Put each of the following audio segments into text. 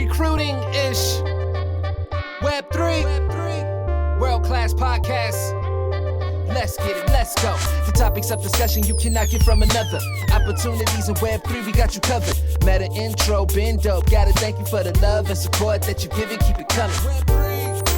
Recruiting-ish. Web3. World-class podcast. Let's get it, let's go. The topics of discussion you cannot get from another. Opportunities in Web3, we got you covered. Metaintro, been dope. Gotta thank you for the love and support that you give it. Keep it coming.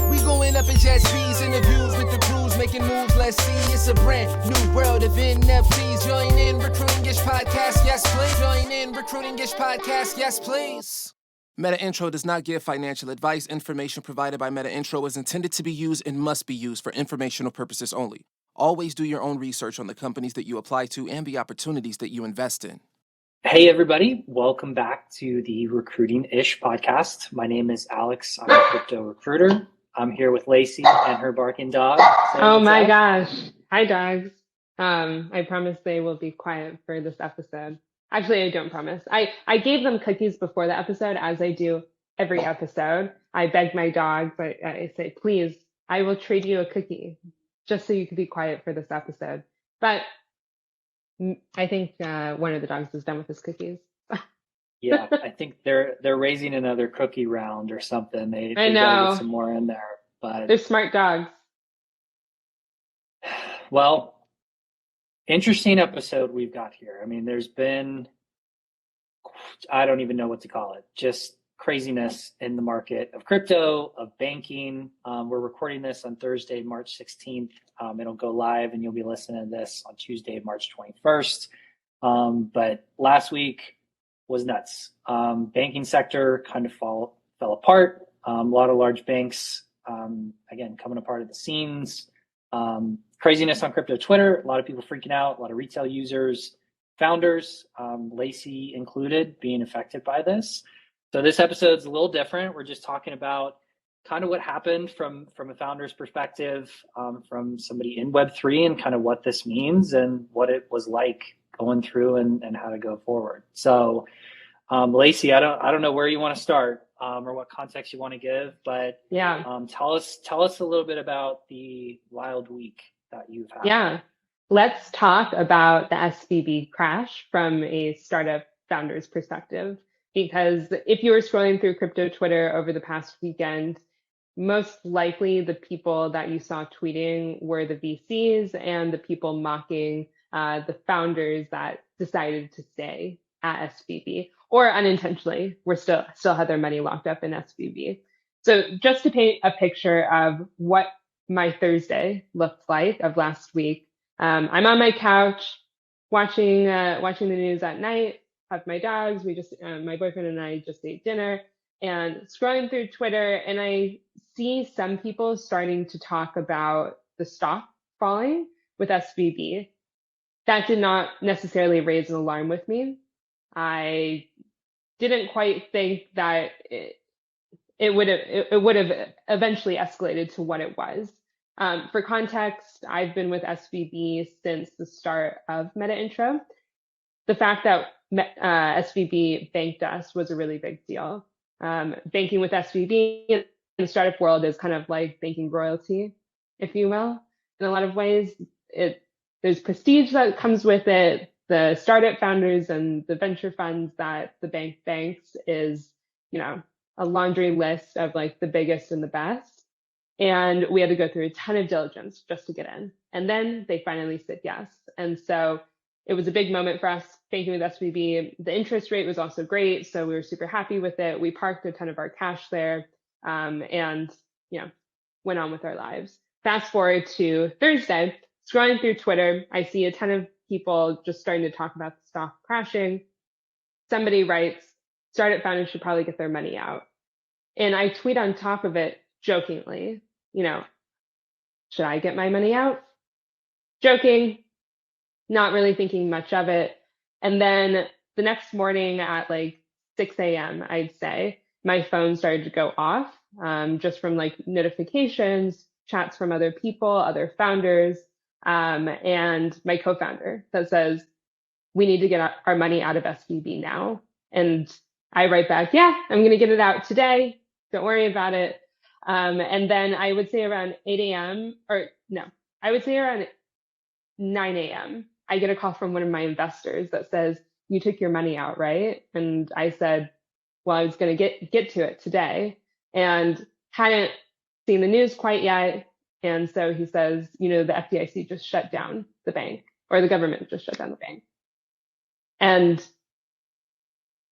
We going up in jet speeds, interviews with the crews, making moves. Let's see, it's a brand new world of NFTs. Join in Recruiting-ish podcast, yes please. Join in Recruiting-ish podcast, yes please. Metaintro does not give financial advice. Information provided by Metaintro is intended to be used and must be used for informational purposes only. Always do your own research on the companies that you apply to and the opportunities that you invest in. Hey, everybody. Welcome back to the Recruiting-ish podcast. My name is Alex. I'm a crypto recruiter. I'm here with Lacey and her barking dog. Oh my gosh. Hi, dogs. I promise they will be quiet for this episode. Actually, I don't promise. I gave them cookies before the episode, as I do every episode. I beg my dogs. I say, please, I will trade you a cookie just so you can be quiet for this episode. But I think one of the dogs is done with his cookies. Yeah, I think they're raising another cookie round or something. They I know. gotta get some more in there. But They're smart dogs. well, interesting episode we've got here. I mean, there's been, I don't even know what to call it, just craziness in the market of crypto, of banking. We're recording this on Thursday, March 16th. It'll go live and you'll be listening to this on Tuesday, March 21st. But last week was nuts. Banking sector kind of fell apart. A lot of large banks, again, coming apart at the seams. Craziness on crypto Twitter, a lot of people freaking out, a lot of retail users, founders, Lacey included, being affected by this. So this episode's a little different. We're just talking about kind of what happened from a founder's perspective, from somebody in Web3, and kind of what this means and what it was like going through and how to go forward. So Lacey, I don't know where you want to start or what context you want to give, but Yeah. Tell us a little bit about the wild week that you've had. Yeah. Let's talk about the SVB crash from a startup founder's perspective. Because if you were scrolling through crypto Twitter over the past weekend, most likely the people that you saw tweeting were the VCs and the people mocking the founders that decided to stay at SVB, or unintentionally were still had their money locked up in SVB. So just to paint a picture of what my Thursday looked like of last week, I'm on my couch watching the news at night. Have my dogs. We just my boyfriend and I just ate dinner, and scrolling through Twitter, and I see some people starting to talk about the stock falling with SVB. That did not necessarily raise an alarm with me. I didn't quite think that it would have eventually escalated to what it was. For context, I've been with SVB since the start of Metaintro. The fact that SVB banked us was a really big deal. Banking with SVB in the startup world is kind of like banking royalty, if you will. In a lot of ways, there's prestige that comes with it. The startup founders and the venture funds that the bank banks is, a laundry list of like the biggest and the best. And we had to go through a ton of diligence just to get in. And then they finally said yes. And so it was a big moment for us banking with SVB. The interest rate was also great, so we were super happy with it. We parked a ton of our cash there, and went on with our lives. Fast forward to Thursday, scrolling through Twitter, I see a ton of people just starting to talk about the stock crashing. Somebody writes, startup founders should probably get their money out. And I tweet on top of it jokingly, should I get my money out? Joking. Not really thinking much of it. And then the next morning at like 6 a.m., I'd say, my phone started to go off just from like notifications, chats from other people, other founders, and my co-founder that says, we need to get our money out of SVB now. And I write back, yeah, I'm going to get it out today. Don't worry about it. And then I would say around 8 a.m. I would say around 9 a.m. I get a call from one of my investors that says, you took your money out, right? And I said, well, I was going to get to it today, and hadn't seen the news quite yet. And so he says, the FDIC just shut down the bank, or the government just shut down the bank. And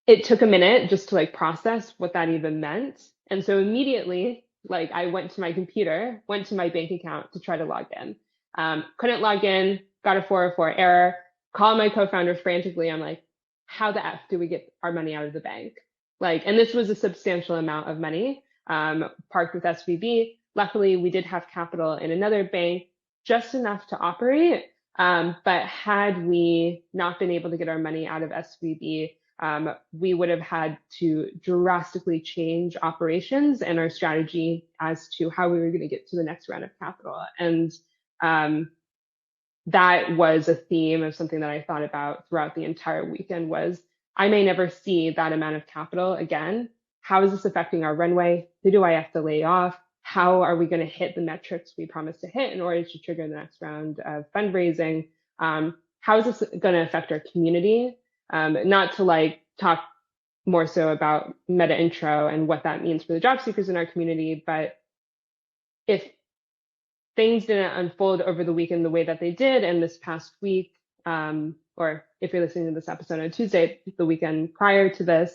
it took a minute just to process what that even meant. And so immediately, I went to my computer, went to my bank account to try to log in. Couldn't log in, got a 404 error, called my co-founder frantically. I'm like, how the F do we get our money out of the bank? And this was a substantial amount of money, parked with SVB. Luckily, we did have capital in another bank, just enough to operate. But had we not been able to get our money out of SVB, we would have had to drastically change operations and our strategy as to how we were going to get to the next round of capital. And that was a theme of something that I thought about throughout the entire weekend was, I may never see that amount of capital again. How is this affecting our runway? Who do I have to lay off? How are we going to hit the metrics we promised to hit in order to trigger the next round of fundraising? How is this going to affect our community? Not to talk more so about Metaintro and what that means for the job seekers in our community, but if things didn't unfold over the weekend the way that they did, and this past week, or if you're listening to this episode on Tuesday, the weekend prior to this,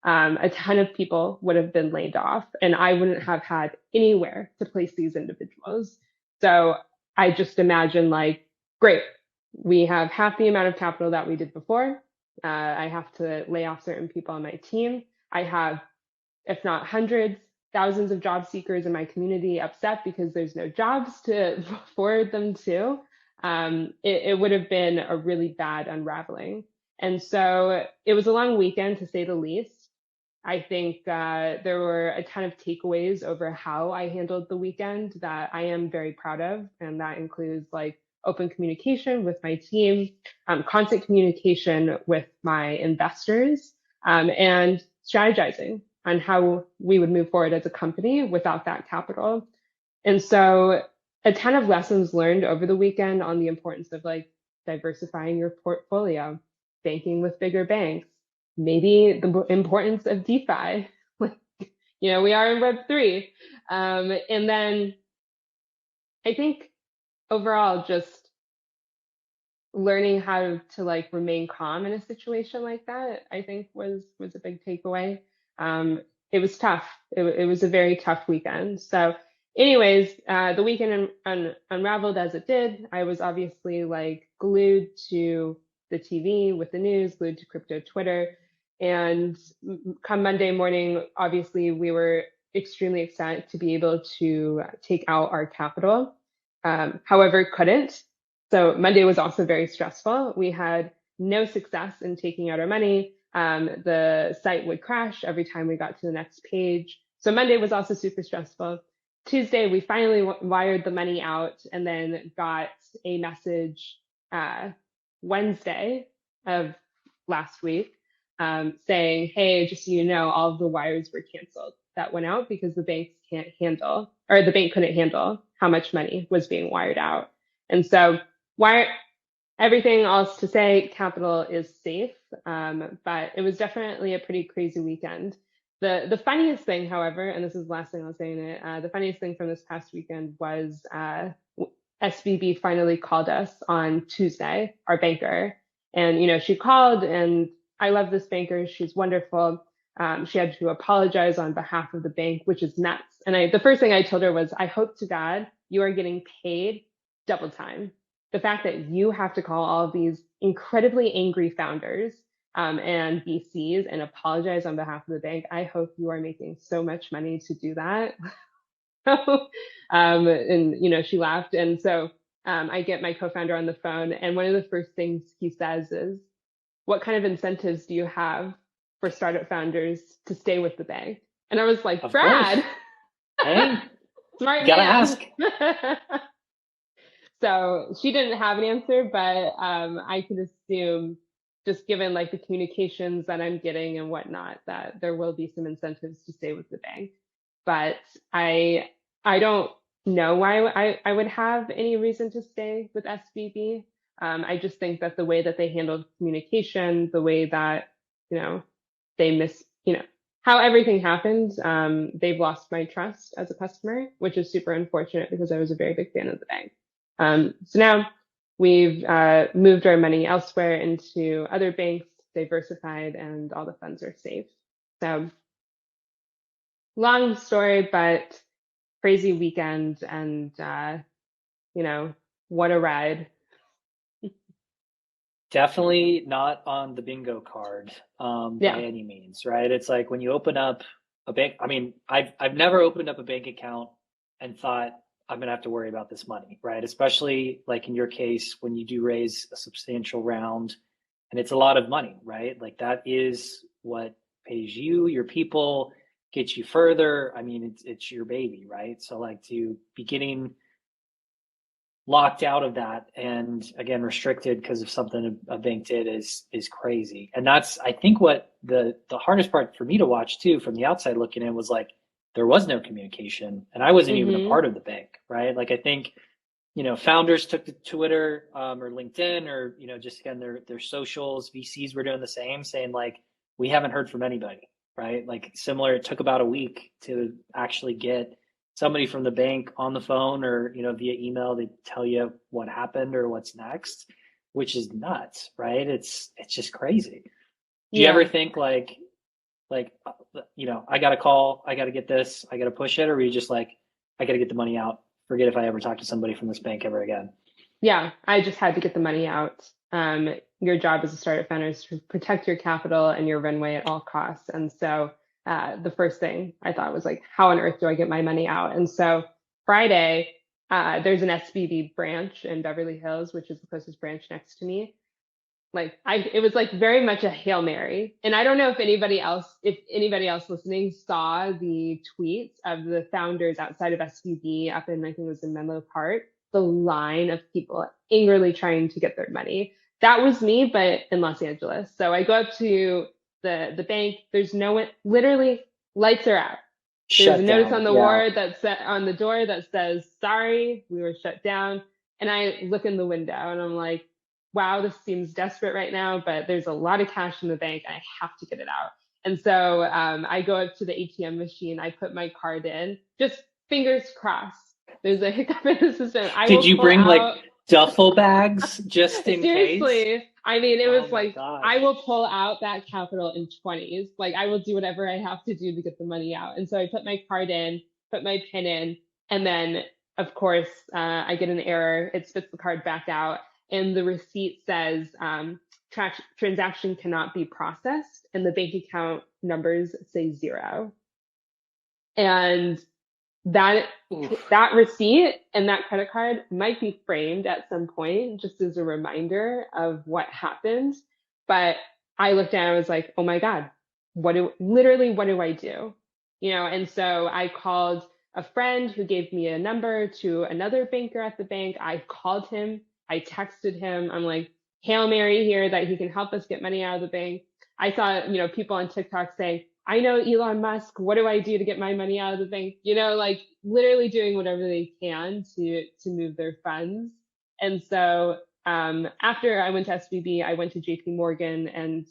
a ton of people would have been laid off, and I wouldn't have had anywhere to place these individuals. So I just imagine great, we have half the amount of capital that we did before. I have to lay off certain people on my team. I have, if not hundreds, thousands of job seekers in my community upset because there's no jobs to forward them to. It would have been a really bad unraveling. And so it was a long weekend, to say the least. I think there were a ton of takeaways over how I handled the weekend that I am very proud of. And that includes open communication with my team, constant communication with my investors, and strategizing on how we would move forward as a company without that capital. And so a ton of lessons learned over the weekend on the importance of diversifying your portfolio, banking with bigger banks, maybe the importance of DeFi. We are in Web3. And then I think overall, just learning how to remain calm in a situation like that, I think was a big takeaway. It was tough. It was a very tough weekend. So anyways, the weekend unraveled as it did. I was obviously glued to the TV with the news, glued to crypto Twitter. And come Monday morning, obviously we were extremely excited to be able to take out our capital. However, couldn't. So Monday was also very stressful. We had no success in taking out our money. The site would crash every time we got to the next page. So Monday was also super stressful. Tuesday, we finally wired the money out and then got a message Wednesday of last week saying, hey, just so you know, all of the wires were canceled. That went out because the bank couldn't handle how much money was being wired out. And so everything else to say, capital is safe, but it was definitely a pretty crazy weekend. The funniest thing, however, and this is the last thing I'll say in it, the funniest thing from this past weekend was SVB finally called us on Tuesday, our banker. And, she called, and I love this banker. She's wonderful. She had to apologize on behalf of the bank, which is nuts. And the first thing I told her was, I hope to God you are getting paid double time. The fact that you have to call all of these incredibly angry founders and VCs and apologize on behalf of the bank, I hope you are making so much money to do that. And, she laughed. And so I get my co-founder on the phone, and one of the first things he says is, what kind of incentives do you have for startup founders to stay with the bank? And I was like, Brad, hey, smart gotta man. ask. So she didn't have an answer, but I could assume, just given the communications that I'm getting and whatnot, that there will be some incentives to stay with the bank. But I don't know why I would have any reason to stay with SVB. I just think that the way that they handled communication, the way that, they how everything happened. They've lost my trust as a customer, which is super unfortunate because I was a very big fan of the bank. So now we've moved our money elsewhere into other banks, diversified, and all the funds are safe. So long story, but crazy weekend, and what a ride. Definitely not on the bingo card by any means, right? It's like when you open up a bank. I mean, I've never opened up a bank account and thought I'm gonna have to worry about this money, right? Especially like in your case when you do raise a substantial round and it's a lot of money, right? Like that is what pays you, your people, gets you further. I mean, it's your baby, right? So like to be getting locked out of that and again restricted because of something a bank did is crazy. And that's I think what the hardest part for me to watch too from the outside looking in was like there was no communication and I wasn't even a part of the bank, right? Like I think founders took to Twitter or LinkedIn or just again their socials. VCs were doing the same, saying like we haven't heard from anybody, right? Like similar, it took about a week to actually get somebody from the bank on the phone or via email to tell you what happened or what's next, which is nuts, right? It's just crazy. Do you ever think like I got to call, I got to get this, I got to push it, or were you just like I got to get the money out, forget if I ever talk to somebody from this bank ever again? Yeah, I just had to get the money out. Your job as a startup founder is to protect your capital and your runway at all costs. And so the first thing I thought was like, how on earth do I get my money out? And so Friday, there's an SVB branch in Beverly Hills, which is the closest branch next to me. Like it was like very much a Hail Mary. And I don't know if anybody else listening saw the tweets of the founders outside of SVB up in, I think it was in Menlo Park, the line of people angrily trying to get their money. That was me, but in Los Angeles. So I go up to the bank. There's no one, literally lights are out. There's a notice on the door that says, sorry, we were shut down. And I look in the window and I'm like, wow, this seems desperate right now, but there's a lot of cash in the bank. I have to get it out. And so I go up to the ATM machine. I put my card in, just fingers crossed. There's a hiccup in the system. Did you bring like duffel bags just in case? Seriously. I mean, it was like, gosh. I will pull out that capital in 20s. Like I will do whatever I have to do to get the money out. And so I put my card in, put my PIN in, and then of course I get an error. It spits the card back out. And the receipt says transaction cannot be processed, and the bank account numbers say 0. And that receipt and that credit card might be framed at some point just as a reminder of what happened. But I looked down and I was like, oh my God, what do I do? And so I called a friend who gave me a number to another banker at the bank. I called him. I texted him. I'm like, Hail Mary here that he can help us get money out of the bank. I saw, people on TikTok saying, I know Elon Musk, what do I do to get my money out of the bank? Like literally doing whatever they can to move their funds. And so after I went to SVB, I went to JP Morgan, and,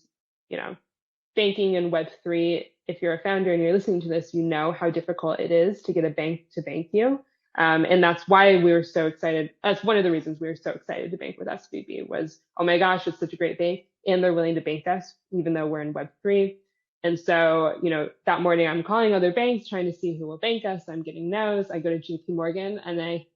banking in Web3, if you're a founder and you're listening to this, you know how difficult it is to get a bank to bank you. And that's why we were so excited. That's one of the reasons we were so excited to bank with SVB was, oh my gosh, it's such a great bank. And they're willing to bank us, even though we're in Web3. And so, that morning I'm calling other banks, trying to see who will bank us. I'm getting no's. I go to JP Morgan and I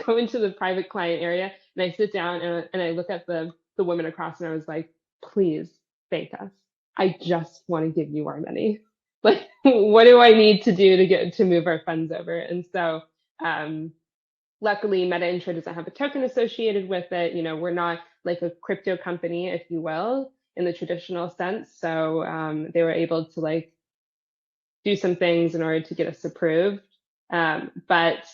go into the private client area and I sit down and I look at the woman across and I was like, please bank us. I just want to give you our money. Like, what do I need to do to move our funds over? And so, luckily Metaintro doesn't have a token associated with it. We're not like a crypto company, if you will, in the traditional sense. So they were able to like do some things in order to get us approved. But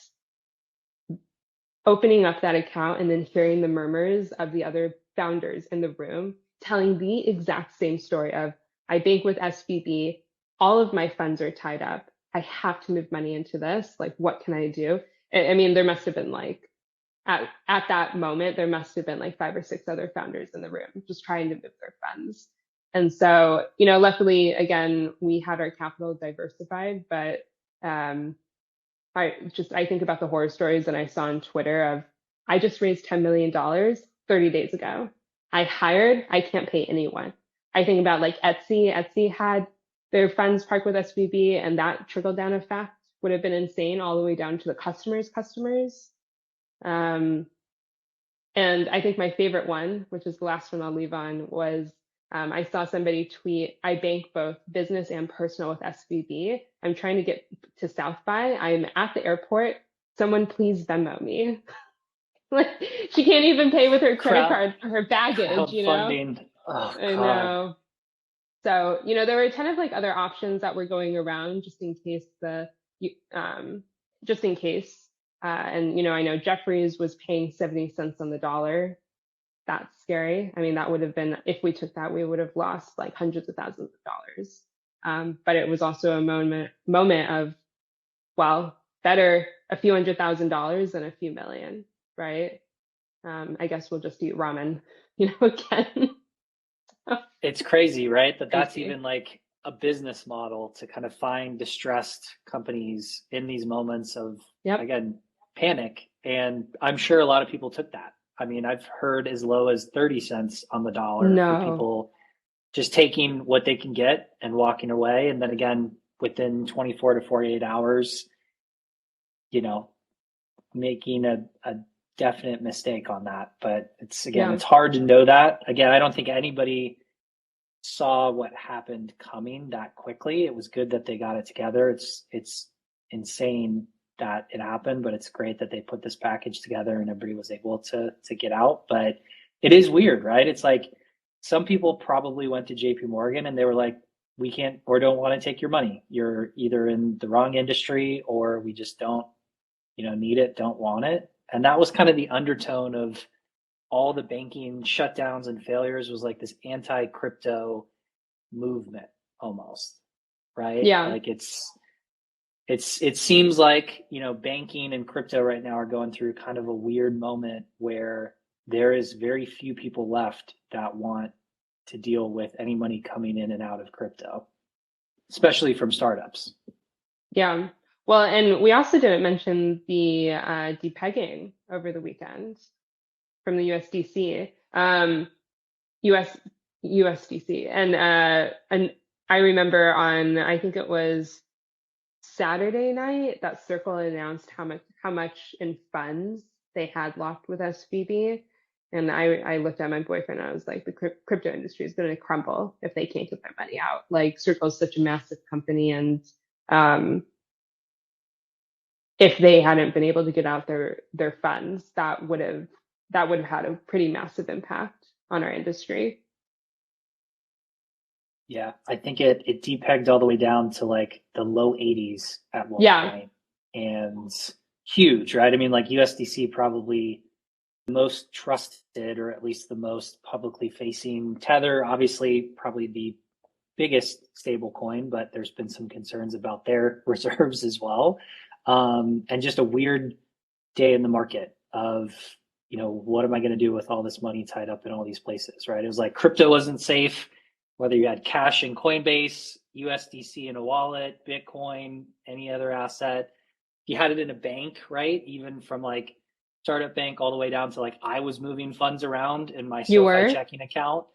opening up that account and then hearing the murmurs of the other founders in the room telling the exact same story of, I bank with SVB, all of my funds are tied up. I have to move money into this. Like, what can I do? I mean, there must have been like, at that moment, there must have been like 5 or 6 other founders in the room just trying to move their funds. And so, luckily, again, we had our capital diversified, but I think about the horror stories that I saw on Twitter of, I just raised $10 million 30 days ago. I can't pay anyone. I think about like Etsy. Etsy had their funds parked with SVB, and that trickle down effect would have been insane all the way down to the customers. And I think my favorite one, which is the last one I'll leave on, was I saw somebody tweet, I bank both business and personal with SVB. I'm trying to get to South by. I'm at the airport. Someone please Venmo me. Like, she can't even pay with her credit card for her baggage, Crowdfunding. Oh, I know. So, there were a ton of like other options that were going around just in case and I know Jeffries was paying 70 cents on the dollar. That's scary. I mean, that would have been, if we took that, we would have lost like hundreds of thousands of dollars. But it was also a moment of, well, better a few $100,000 than a few million, right? I guess we'll just eat ramen, again. It's crazy, right? That's even like a business model to kind of find distressed companies in these moments of, again, panic. And I'm sure a lot of people took that. I mean, I've heard as low as 30 cents on the dollar for people just taking what they can get and walking away. And then again, within 24 to 48 hours, making a definite mistake on that. But it's hard to know that. Again, I don't think anybody saw what happened coming that quickly. It was good that they got it together. It's insane that it happened, but it's great that they put this package together and everybody was able to get out. But it is weird, right? It's like some people probably went to JP Morgan and they were like, we can't or don't want to take your money. You're either in the wrong industry or we just don't, need it, don't want it. And that was kind of the undertone of all the banking shutdowns and failures, was like this anti-crypto movement almost, right? Yeah. Like it seems like, banking and crypto right now are going through kind of a weird moment where there is very few people left that want to deal with any money coming in and out of crypto, especially from startups. Yeah. Well, and we also didn't mention the depegging over the weekend from the USDC, USDC. And I remember on, I think it was Saturday night, that Circle announced how much in funds they had locked with SVB. And I looked at my boyfriend and I was like, the crypto industry is going to crumble if they can't get their money out. Like, Circle is such a massive company, and if they hadn't been able to get out their funds, that would have had a pretty massive impact on our industry. Yeah, I think it depegged all the way down to like the low 80s at one point, and huge, right? I mean, like USDC probably the most trusted, or at least the most publicly facing. Tether, obviously, probably the biggest stable coin, but there's been some concerns about their reserves as well. And just a weird day in the market of, what am I going to do with all this money tied up in all these places, right? It was like crypto wasn't safe, whether you had cash in Coinbase, USDC in a wallet, Bitcoin, any other asset. You had it in a bank, right? Even from like startup bank all the way down to like I was moving funds around in my SoFi checking account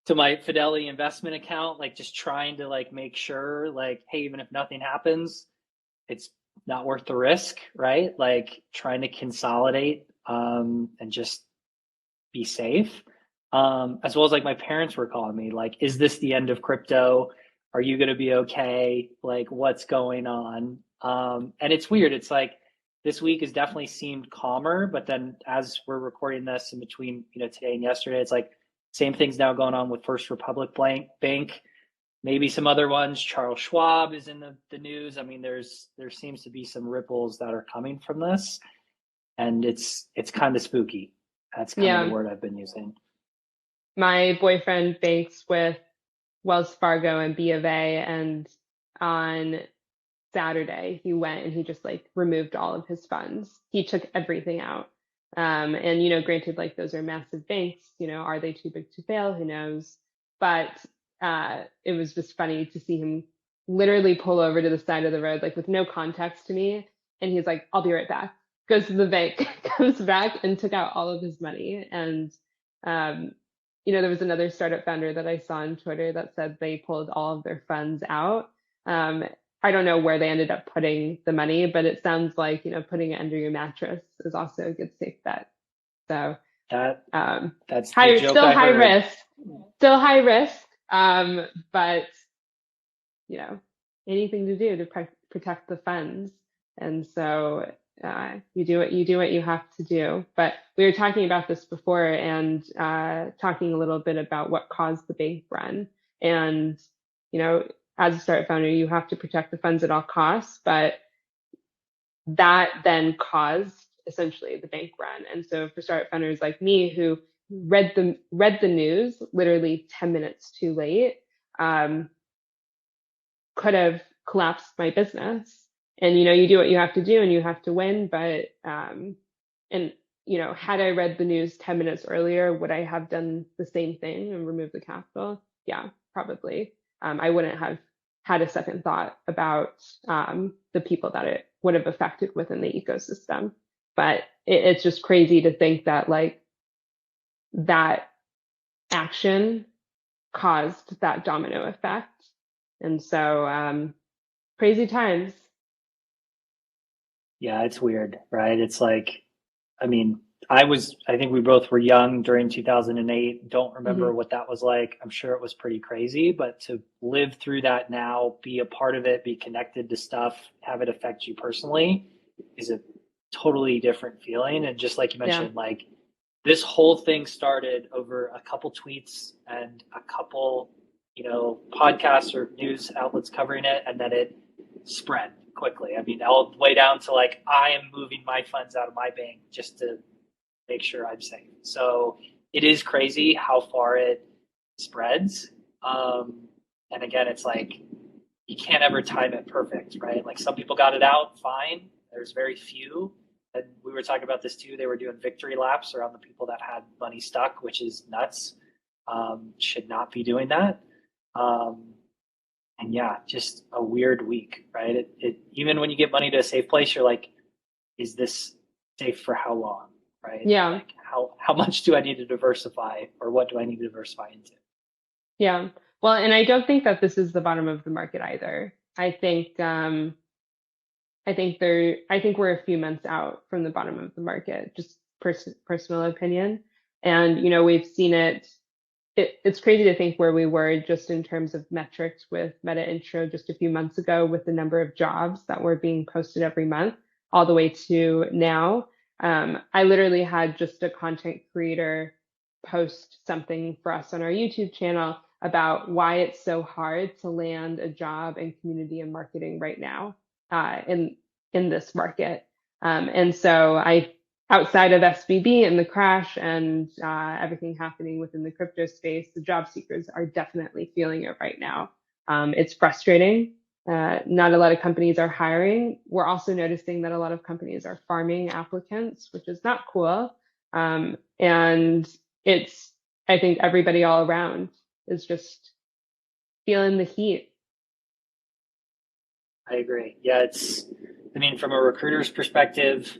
to my Fidelity investment account, like just trying to like make sure like, hey, even if nothing happens, it's not worth the risk, right? Like trying to consolidate and just be safe. As well as like my parents were calling me like, is this the end of crypto? Are you going to be okay? Like what's going on? And it's weird. It's like this week has definitely seemed calmer, but then as we're recording this in between, today and yesterday, it's like same things now going on with First Republic Bank, maybe some other ones. Charles Schwab is in the news. I mean, there seems to be some ripples that are coming from this, and it's kind of spooky. That's kind of the word I've been using. My boyfriend banks with Wells Fargo and B of A, and on Saturday he went and he just like removed all of his funds. He took everything out. And granted, like those are massive banks, are they too big to fail? Who knows? But it was just funny to see him literally pull over to the side of the road, like with no context to me. And he's like, I'll be right back. Goes to the bank, comes back and took out all of his money. And, there was another startup founder that I saw on Twitter that said they pulled all of their funds out. I don't know where they ended up putting the money, but it sounds like, putting it under your mattress is also a good safe bet. So that's high, the joke still I high heard. risk, still high risk. But anything to do to protect the funds. And so you do what you have to do. But we were talking about this before and talking a little bit about what caused the bank run. And, as a startup founder, you have to protect the funds at all costs, but that then caused essentially the bank run. And so for startup founders like me who read the news literally 10 minutes too late, could have collapsed my business. And you do what you have to do and you have to win. But had I read the news 10 minutes earlier, would I have done the same thing and removed the capital? Yeah, probably. I wouldn't have had a second thought about the people that it would have affected within the ecosystem. But it's just crazy to think that that action caused that domino effect. And so crazy times. Yeah, it's weird, right? It's like, I think we both were young during 2008. Don't remember what that was like. I'm sure it was pretty crazy, but to live through that now, be a part of it, be connected to stuff, have it affect you personally is a totally different feeling. And just like you mentioned, this whole thing started over a couple tweets and a couple, podcasts or news outlets covering it, and then it spread quickly. All the way down to I am moving my funds out of my bank just to make sure I'm safe. So it is crazy how far it spreads. And again, it's you can't ever time it perfect, right? Some people got it out fine. There's very few. And we were talking about this too. They were doing victory laps around the people that had money stuck, which is nuts. Should not be doing that. And yeah, just a weird week, right? It even when you get money to a safe place, you're like, is this safe for how long, right? Yeah. How much do I need to diversify, or what do I need to diversify into? Yeah. Well, and I don't think that this is the bottom of the market either. I think we're a few months out from the bottom of the market, just personal opinion. And we've seen it. It's crazy to think where we were just in terms of metrics with Metaintro just a few months ago with the number of jobs that were being posted every month, all the way to now. I literally had just a content creator post something for us on our YouTube channel about why it's so hard to land a job in community and marketing right now in this market. And so outside of SVB and the crash and everything happening within the crypto space, the job seekers are definitely feeling it right now. It's frustrating. Not a lot of companies are hiring. We're also noticing that a lot of companies are farming applicants, which is not cool. And I think everybody all around is just feeling the heat. I agree. Yeah, from a recruiter's perspective,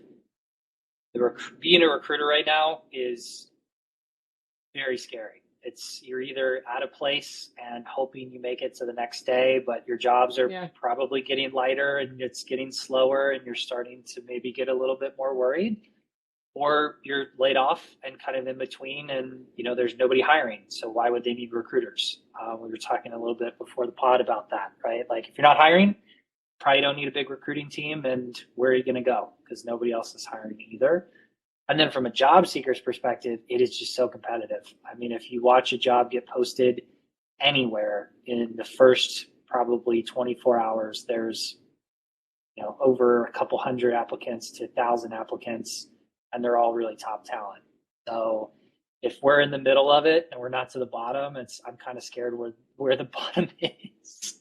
being a recruiter right now is very scary. You're either at a place and hoping you make it to the next day, but your jobs are probably getting lighter and it's getting slower and you're starting to maybe get a little bit more worried, or you're laid off and kind of in between and, there's nobody hiring. So why would they need recruiters? We were talking a little bit before the pod about that, right? If you're not hiring, probably don't need a big recruiting team, and where are you going to go? Because nobody else is hiring either. And then from a job seeker's perspective, it is just so competitive. If you watch a job get posted anywhere in the first probably 24 hours, there's over a couple hundred applicants to 1,000 applicants, and they're all really top talent. So if we're in the middle of it and we're not to the bottom, I'm kind of scared where the bottom is.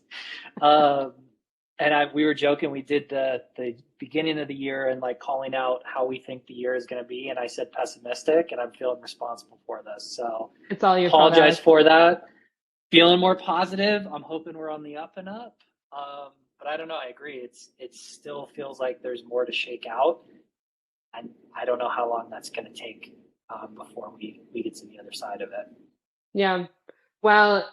And we were joking, we did the beginning of the year and calling out how we think the year is going to be. And I said pessimistic, and I'm feeling responsible for this. So it's all your apologize for that. feeling more positive. I'm hoping we're on the up and up. But I don't know. I agree. It still feels like there's more to shake out. And I don't know how long that's going to take before we get to the other side of it. Yeah. Well,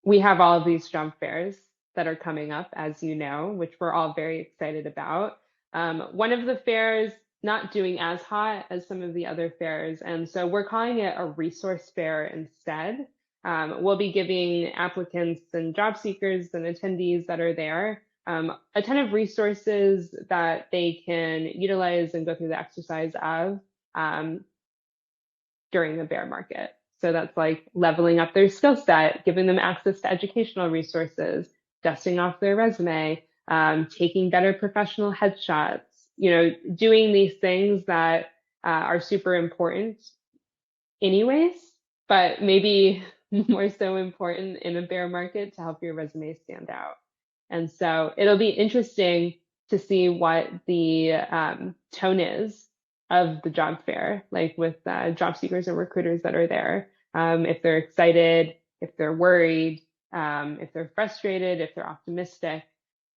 we have all of these job fairs that are coming up, as you know, which we're all very excited about. One of the fairs not doing as hot as some of the other fairs, and so we're calling it a resource fair instead. We'll be giving applicants and job seekers and attendees that are there a ton of resources that they can utilize and go through the exercise of during the bear market. So that's like leveling up their skill set, giving them access to educational resources, dusting off their resume, taking better professional headshots, doing these things that are super important anyways, but maybe more so important in a bear market to help your resume stand out. And so it'll be interesting to see what the tone is of the job fair, like with job seekers and recruiters that are there. If they're excited, if they're worried, if they're frustrated, if they're optimistic.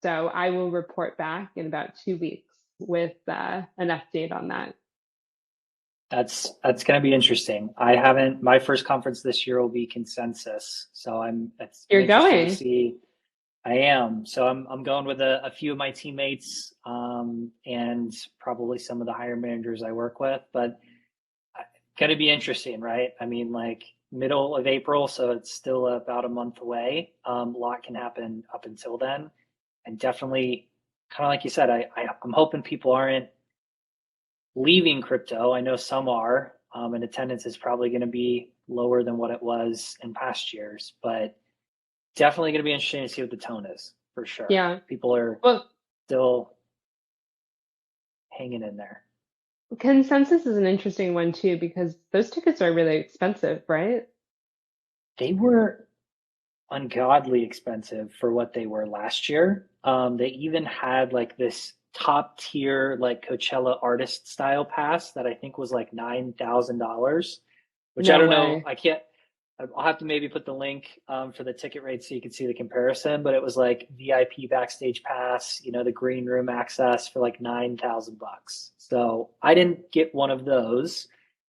So I will report back in about 2 weeks with an update on that. That's going to be interesting. My first conference this year will be Consensus. So You're going? To see. I am. So I'm going with a few of my teammates and probably some of the hire managers I work with, but going to be interesting, right? I mean, like middle of April, so it's still about a month away. A lot can happen up until then. And definitely, kind of like you said, I'm hoping people aren't leaving crypto. I know some are, and attendance is probably going to be lower than what it was in past years, but definitely going to be interesting to see what the tone is, for sure. Yeah. People are still hanging in there. Consensus is an interesting one too, because those tickets are really expensive, right? They were ungodly expensive for what they were last year. They even had like this top tier, like Coachella artist style pass that I think was like $9,000, which I don't know. I'll have to maybe put the link for the ticket rate so you can see the comparison, but it was like VIP backstage pass, the green room access for like $9,000. So I didn't get one of those.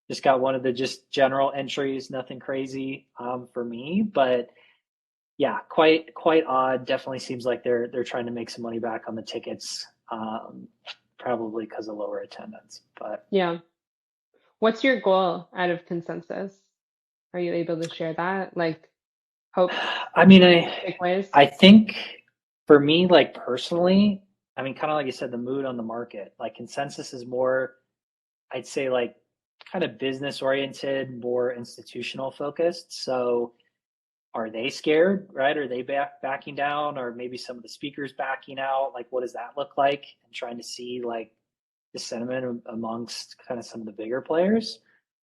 Just got one of the just general entries, nothing crazy for me, but yeah, quite odd. Definitely seems like they're trying to make some money back on the tickets, probably because of lower attendance. But yeah, what's your goal out of Consensus? Are you able to share that? Like, hope. I mean, I think for me, like personally, I mean, kind of like you said, the mood on the market, like Consensus is more, I'd say, like kind of business oriented, more institutional focused. So are they scared, right? Are they backing down, or maybe some of the speakers backing out? Like, what does that look like? And trying to see like the sentiment amongst kind of some of the bigger players.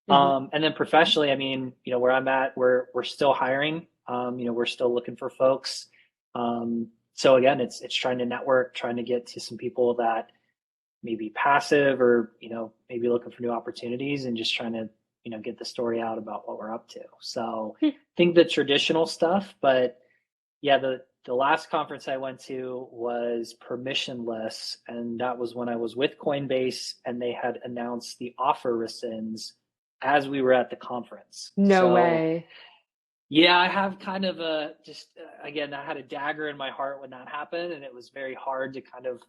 And then professionally, I mean, where I'm at, we're still hiring. We're still looking for folks. So again, it's trying to network, trying to get to some people that may be passive or, maybe looking for new opportunities, and just trying to, get the story out about what we're up to. So I think the traditional stuff, but yeah, the last conference I went to was permissionless. And that was when I was with Coinbase and they had announced the offer rescinds as we were at the conference. No way. Yeah, I have kind of again, I had a dagger in my heart when that happened, and it was very hard to kind of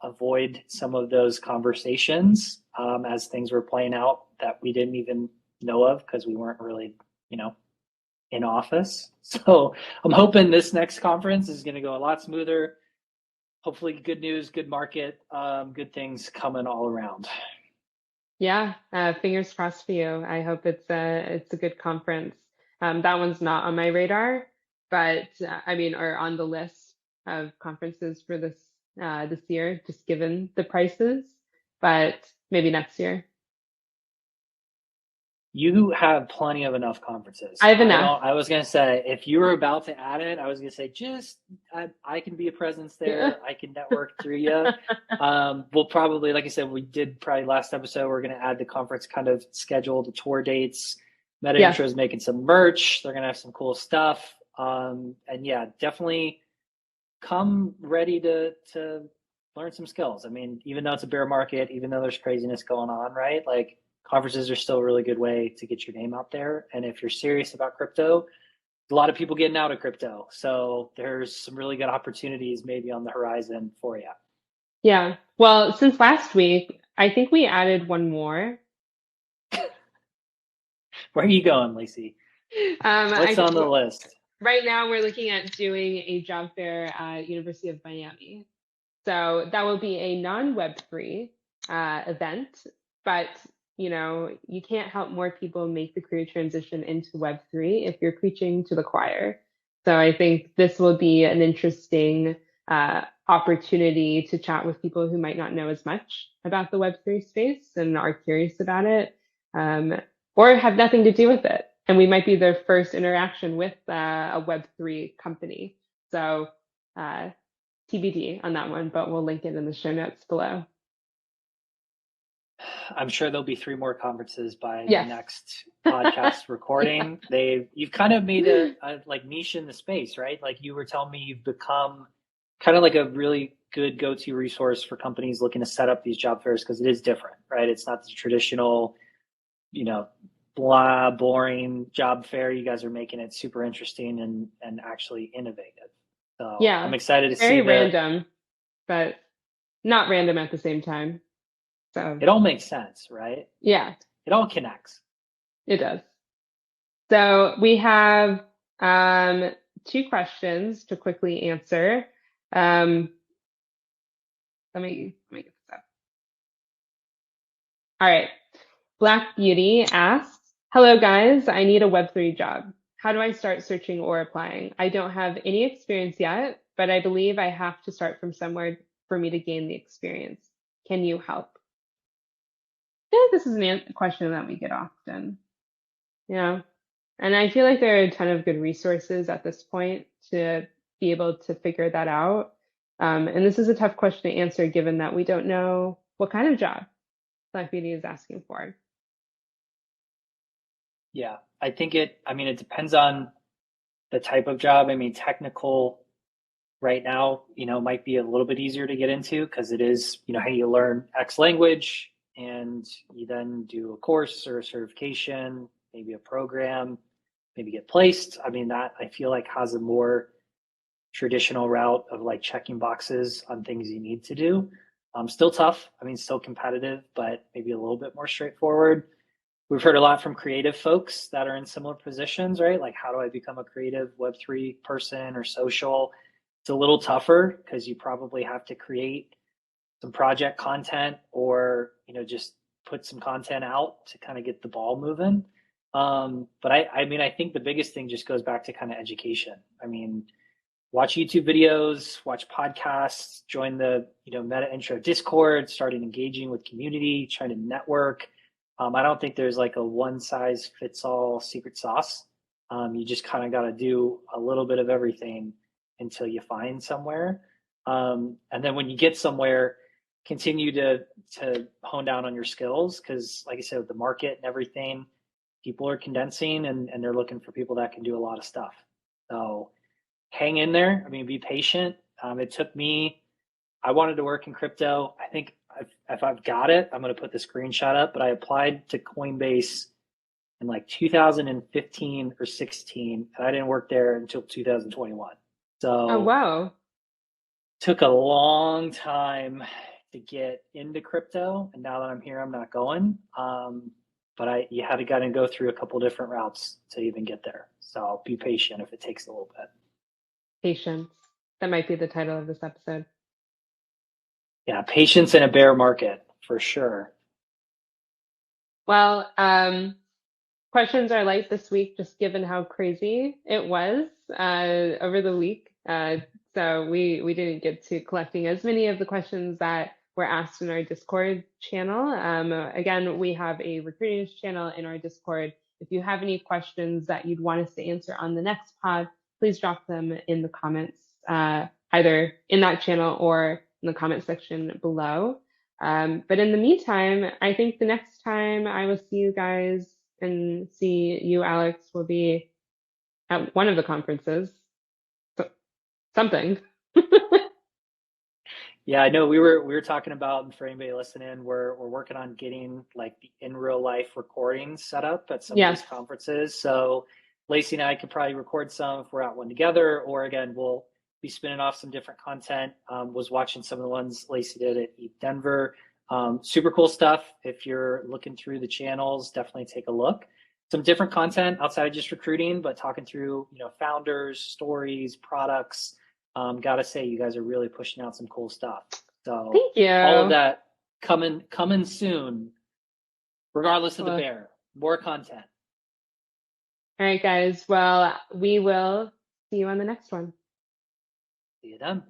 avoid some of those conversations as things were playing out that we didn't even know of because we weren't really, in office. So I'm hoping this next conference is going to go a lot smoother. Hopefully good news, good market, good things coming all around. Yeah, fingers crossed for you. I hope it's a good conference. That one's not on my radar, but or on the list of conferences for this year, just given the prices. But maybe next year. You have plenty of enough conferences. I have enough. I was going to say, if you were about to add it, I was going to say, I can be a presence there. I can network through you. We'll probably, like I said, we did probably last episode, we're going to add the conference kind of schedule, the tour dates, Metaintro is making some merch. They're gonna have some cool stuff. And yeah, definitely come ready to learn some skills. I mean, even though it's a bear market, even though there's craziness going on, right? Like conferences are still a really good way to get your name out there. And if you're serious about crypto, a lot of people getting out of crypto. So there's some really good opportunities maybe on the horizon for you. Yeah. Well, since last week, I think we added one more. Where are you going, Lacey? What's on the list? Right now, we're looking at doing a job fair at University of Miami. So that will be a non-Web3 event, but you can't help more people make the career transition into Web3 if you're preaching to the choir. So I think this will be an interesting opportunity to chat with people who might not know as much about the Web3 space and are curious about it, or have nothing to do with it. And we might be their first interaction with a Web3 company. So TBD on that one, but we'll link it in the show notes below. I'm sure there'll be 3 more conferences by the next podcast recording. You've kind of made a like niche in the space, right? Like you were telling me, you've become kind of like a really good go-to resource for companies looking to set up these job fairs, because it is different, right? It's not the traditional, blah, boring job fair. You guys are making it super interesting and actually innovative. So yeah, I'm excited to see. Very random, but not random at the same time. So it all makes sense, right? Yeah. It all connects. It does. So we have 2 questions to quickly answer. Let me get this up. All right. Black Beauty asks, hello guys, I need a Web3 job. How do I start searching or applying? I don't have any experience yet, but I believe I have to start from somewhere for me to gain the experience. Can you help? I think this is a question that we get often. Yeah. And I feel like there are a ton of good resources at this point to be able to figure that out. And this is a tough question to answer given that we don't know what kind of job Black Beauty is asking for. Yeah, I think it depends on the type of job. I mean, technical right now, might be a little bit easier to get into because it is, hey, you learn X language and you then do a course or a certification, maybe a program, maybe get placed. I mean, that I feel like has a more traditional route of like checking boxes on things you need to do. Still tough. I mean, still competitive, but maybe a little bit more straightforward. We've heard a lot from creative folks that are in similar positions, right? Like, how do I become a creative Web3 person or social? It's a little tougher because you probably have to create some project content or, just put some content out to kind of get the ball moving. But I think the biggest thing just goes back to kind of education. I mean, watch YouTube videos, watch podcasts, join the, Metaintro Discord, starting engaging with community, trying to network. I don't think there's like a one size fits all secret sauce. You just kind of got to do a little bit of everything until you find somewhere. And then when you get somewhere, continue to hone down on your skills. Cause like I said, with the market and everything, people are condensing and they're looking for people that can do a lot of stuff. So hang in there. I mean, be patient. It took me, I wanted to work in crypto. I think if I've got it, I'm going to put the screenshot up, but I applied to Coinbase in like 2015 or 16, and I didn't work there until 2021. So oh, wow. Took a long time to get into crypto. And now that I'm here, I'm not going. But you had to kind of go through a couple different routes to even get there. So be patient if it takes a little bit. Patience. That might be the title of this episode. Yeah, patience in a bear market, for sure. Well, questions are light this week, just given how crazy it was over the week. So we didn't get to collecting as many of the questions that were asked in our Discord channel. Again, we have a recruiters channel in our Discord. If you have any questions that you'd want us to answer on the next pod, please drop them in the comments, either in that channel or in the comment section below. But in the meantime, I think the next time I will see you guys and see you, Alex, will be at one of the conferences. So, something. Yeah, I know we were talking about, and for anybody listening, we're working on getting like the in real life recordings set up at some of these conferences. So Lacey and I could probably record some if we're at one together, or again, we'll be spinning off some different content. Was watching some of the ones Lacey did at ETH Denver. Super cool stuff. If you're looking through the channels, definitely take a look. Some different content outside of just recruiting, but talking through, founders, stories, products. Gotta say, you guys are really pushing out some cool stuff. So thank you. All of that coming soon, regardless of the bear. More content. All right, guys. Well, we will see you on the next one. See you then.